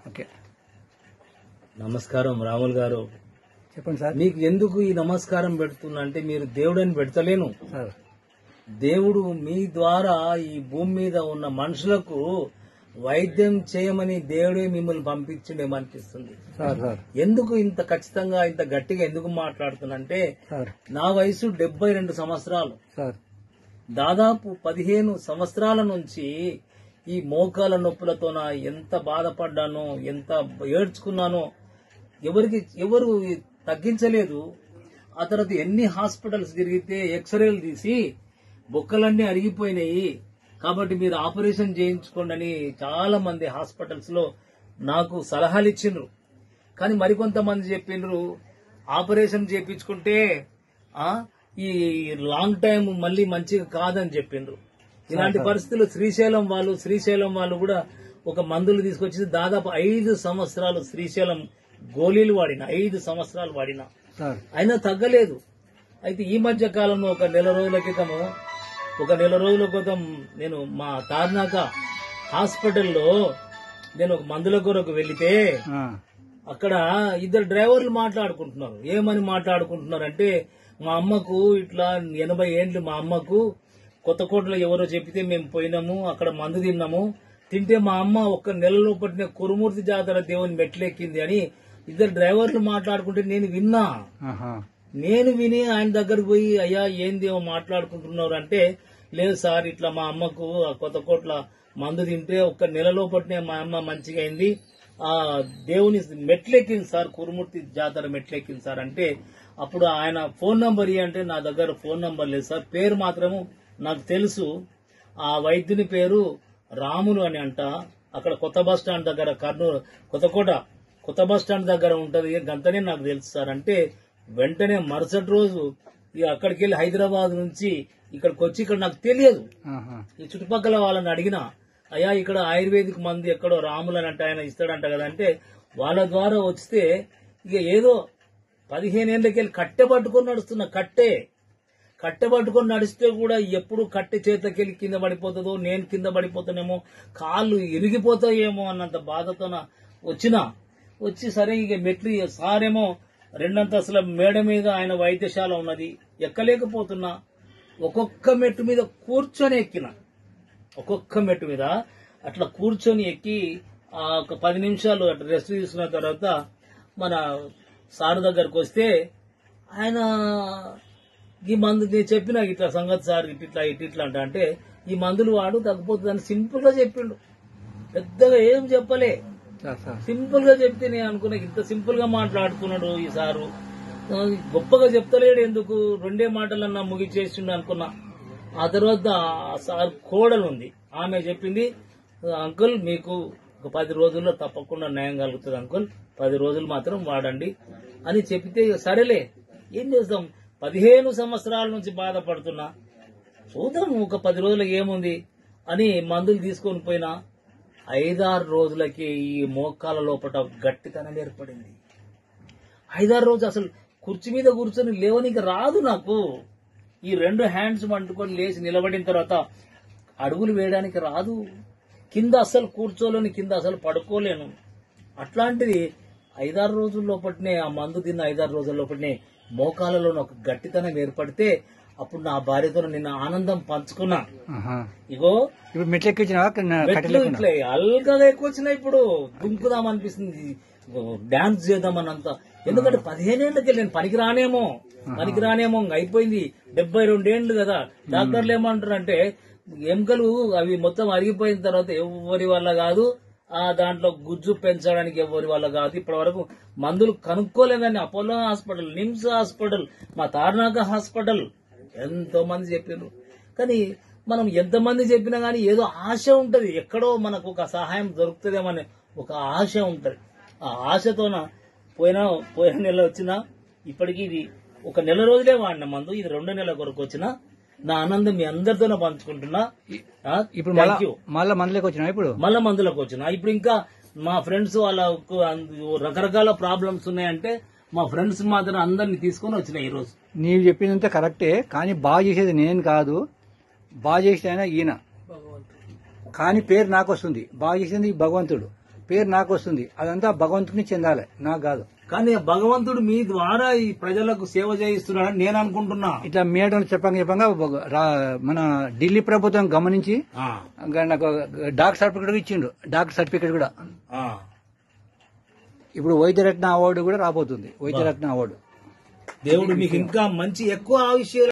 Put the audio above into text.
Okay, నమస్కారం రాములు గారు. చెప్పండి సార్. మీకు ఎందుకు ఈ నమస్కారం పెడుతున్నా అంటే మీరు దేవుడని పెడతలేను. సార్ దేవుడు మీ ద్వారా ఈ భూమి మీద ఉన్న మనుషులకు వైద్యం చేయమని దేవుడే మిమ్మల్ని పంపించిండేమనిపిస్తుంది. సార్ సార్ ఎందుకు ఇంత ఖచ్చితంగా ఇంత గట్టిగా ఎందుకు మాట్లాడుతున్నంటే సార్ నా వయసు 72 సంవత్సరాలు. సార్ దాదాపు 15 సంవత్సరాల నుంచి ఈ మోకాల నొప్పులతో ఎంత బాధపడ్డానో, ఎంత ఏడ్చుకున్నానో ఎవరు తగ్గించలేదు. ఆ తర్వాత ఎన్ని హాస్పిటల్స్ తిరిగితే ఎక్స్రేలు తీసి బొక్కలన్నీ అరిగిపోయినాయి కాబట్టి మీరు ఆపరేషన్ చేయించుకోండి అని చాలా మంది హాస్పిటల్స్ లో నాకు సలహాలు ఇచ్చిండ్రు. కానీ మరికొంతమంది చెప్పిండ్రు ఆపరేషన్ చేయించుకుంటే ఈ లాంగ్ టైం మళ్ళీ మంచిగా కాదని చెప్పిండ్రు. ఇలాంటి పరిస్థితుల్లో శ్రీశైలం వాళ్ళు కూడా ఒక మందులు తీసుకొచ్చి దాదాపు 5 సంవత్సరాలు శ్రీశైలం గోళీలు వాడిన, 5 సంవత్సరాలు వాడిన, అయినా తగ్గలేదు. అయితే ఈ మధ్య కాలంలో ఒక నెల రోజుల క్రితం నేను మా తార్నాక హాస్పిటల్లో నేను ఒక మందుల కొరకు వెళితే అక్కడ 2 డ్రైవర్లు మాట్లాడుకుంటున్నారు. ఏమని మాట్లాడుకుంటున్నారంటే, మా అమ్మకు ఇట్లా 80 ఏండ్లు, మా అమ్మకు కొత్తకోటలో ఎవరో చెప్పితే మేము పోయినాము, అక్కడ మందు తింటే మా అమ్మ ఒక్క నెలలో పట్టిన కురుమూర్తి జాతర దేవుని మెట్లెక్కింది అని 2 డ్రైవర్లు మాట్లాడుకుంటే నేను విని ఆయన దగ్గరకు పోయి, అయ్యా ఏందేమో మాట్లాడుకుంటున్నారు అంటే, లేదు సార్ ఇట్లా మా అమ్మకు ఆ కొత్తకోట్ల మందు తింటే ఒక్క నెలలో పట్టిన మా అమ్మ మంచిగా అయింది, ఆ దేవుని మెట్లెక్కింది సార్, కురుమూర్తి జాతర మెట్లెక్కింది సార్ అంటే, అప్పుడు ఆయన ఫోన్ నంబర్ అంటే నా దగ్గర ఫోన్ నంబర్ లేదు సార్, పేరు మాత్రము నాకు తెలుసు. ఆ వైద్యుని పేరు రాములు అని అంట. అక్కడ కొత్త బస్ స్టాండ్ దగ్గర, కర్నూలు కొత్త బస్ స్టాండ్ దగ్గర ఉంటది, గంతనే నాకు తెలుసు సార్ అంటే, వెంటనే మరుసటి రోజు అక్కడికి వెళ్లి హైదరాబాద్ నుంచి ఇక్కడికి వచ్చి, ఇక్కడ నాకు తెలియదు, ఈ చుట్టుపక్కల వాళ్ళని అడిగినా, అయ్యా ఇక్కడ ఆయుర్వేదిక్ మందు ఎక్కడో రాములు అని అంటే ఆయన ఇస్తాడంట కదా అంటే, వాళ్ళ ద్వారా వస్తే ఇక ఏదో 15 ఏళ్లకెళ్ళి కట్టె పట్టుకొని నడుస్తున్న, కట్టె పట్టుకొని నడిస్తే కూడా ఎప్పుడు కట్టె చేతకెళ్ళి కింద పడిపోతుందో, నేను కింద పడిపోతానేమో, కాళ్ళు ఇరిగిపోతాయేమో అన్నంత బాధతో వచ్చి సరే ఇక మెట్లు సారేమో 2 అంతస్తుల మేడ మీద ఆయన వైద్యశాల ఉన్నది, ఎక్కలేకపోతున్నా. ఒక్కొక్క మెట్టు మీద కూర్చొని ఎక్కిన, ఒక్కొక్క మెట్టు మీద అట్లా కూర్చొని ఎక్కి ఒక 10 నిమిషాలు అట్లా రెస్ట్ తీసుకున్న తర్వాత మన సార్ దగ్గరకు వస్తే, ఆయన ఈ మందు నేను చెప్పిన ఇట్లా సంగతి సార్ ఇట్లా అంటే, ఈ మందులు వాడు తగ్గిపోతుందని సింపుల్ గా చెప్పిండు. పెద్దగా ఏం చెప్పలే, సింపుల్ గా చెప్తే నేను అనుకున్నా ఇంత సింపుల్ గా మాట్లాడుకున్నాడు ఈ సారు, గొప్పగా చెప్తలేడు ఎందుకు, 2 మాటలన్నా ముగిచేసిండు అనుకున్నా. ఆ తర్వాత సార్ కోడలు ఉంది, ఆమె చెప్పింది, అంకుల్ మీకు ఒక 10 రోజుల్లో తప్పకుండా న్యాయం కలుగుతుంది అంకుల్, 10 రోజులు మాత్రం వాడండి అని చెప్పితే, సరేలే ఏం చేస్తాం, 15 సంవత్సరాల నుంచి బాధపడుతున్నా, చూద్దాం ఒక 10 రోజులు ఏముంది అని మందులు తీసుకొని పోయినా. 5-6 రోజులకి ఈ మోకాల లోపల గట్టితనం ఏర్పడింది. 5-6 రోజు అసలు కుర్చీ మీద కూర్చొని లేవనికి రాదు నాకు. ఈ 2 హ్యాండ్స్ పట్టుకొని లేచి నిలబడిన తర్వాత అడుగులు వేయడానికి రాదు. కింద అసలు కూర్చోలేను, కింద అసలు పడుకోలేను. అట్లాంటిది 5-6 రోజుల లోపటినే, ఆ మందు తిన్న 5-6 రోజుల లోపటినే మోకాలలో ఒక గట్టితనం ఏర్పడితే, అప్పుడు నా భార్యతో నిన్న ఆనందం పంచుకున్నా. ఇగో మెట్లు ఇట్లా అల్గా ఎక్కువ వచ్చినాయి, ఇప్పుడు దుంకుదాం అనిపిస్తుంది, డాన్స్ చేద్దామన్నంత. ఎందుకంటే 15 ఏళ్లకి నేను పనికిరానేమో అయిపోయింది. 72 ఏళ్లు కదా. డాక్టర్లు ఏమంటారు అంటే, ఎముకలు అవి మొత్తం అరిగిపోయిన తర్వాత ఎవరి వల్ల కాదు, దాంట్లో గుజ్జు పెంచడానికి ఎవరి వల్ల కాదు. ఇప్పటి వరకు మందులు కనుక్కోలేదని అపోలో హాస్పిటల్, నిమ్స్ హాస్పిటల్, మా తార్నాక హాస్పిటల్ ఎంతో మంది చెప్పారు. కానీ మనం ఎంతమంది చెప్పినా గానీ ఏదో ఆశ ఉంటది, ఎక్కడో మనకు ఒక సహాయం దొరుకుతుందేమని ఒక ఆశ ఉంటది. ఆ ఆశతోన పోయిన నెల వచ్చినా, ఇప్పటికీ ఇది ఒక నెల రోజులే వాడిన మందు, ఇది 2 నెలల కొరకు వచ్చిన నా ఆనందం మీ అందరితోనే పంచుకుంటున్నా. ఇప్పుడు మళ్ళా మందులకు వచ్చినా, ఇప్పుడు ఇంకా మా ఫ్రెండ్స్ వాళ్ళకు రకరకాల ప్రాబ్లమ్స్ ఉన్నాయంటే, మా ఫ్రెండ్స్ మాత్రం అందరిని తీసుకొని వచ్చినాయి. ఈ రోజు నీవు చెప్పిందంతా కరెక్టే, కానీ బాగా చేసేది నేను కాదు, బాగా చేసేది ఆయన ఈయన, కానీ పేరు నాకు వస్తుంది. బాగా చేసింది భగవంతుడు. పేరు నాకు వస్తుంది. అదంతా భగవంతుని చెందాలి, నాకు కాదు. కానీ భగవంతుడు మీ ద్వారా ఈ ప్రజలకు సేవ చేయిస్తున్నాడని నేను అనుకుంటున్నా. ఇట్లా మేడం చెప్పంగా మన ఢిల్లీ ప్రభుత్వం గమనించి నాకు డాక్టర్ సర్టిఫికేట్ ఇచ్చిండు. డాక్టర్ సర్టిఫికేట్ కూడా ఇప్పుడు వైద్యరత్న అవార్డు కూడా రాబోతుంది. వైద్యరత్న అవార్డు. దేవుడు మీకు ఇంకా మంచి ఎక్కువ ఆయుష్యాలు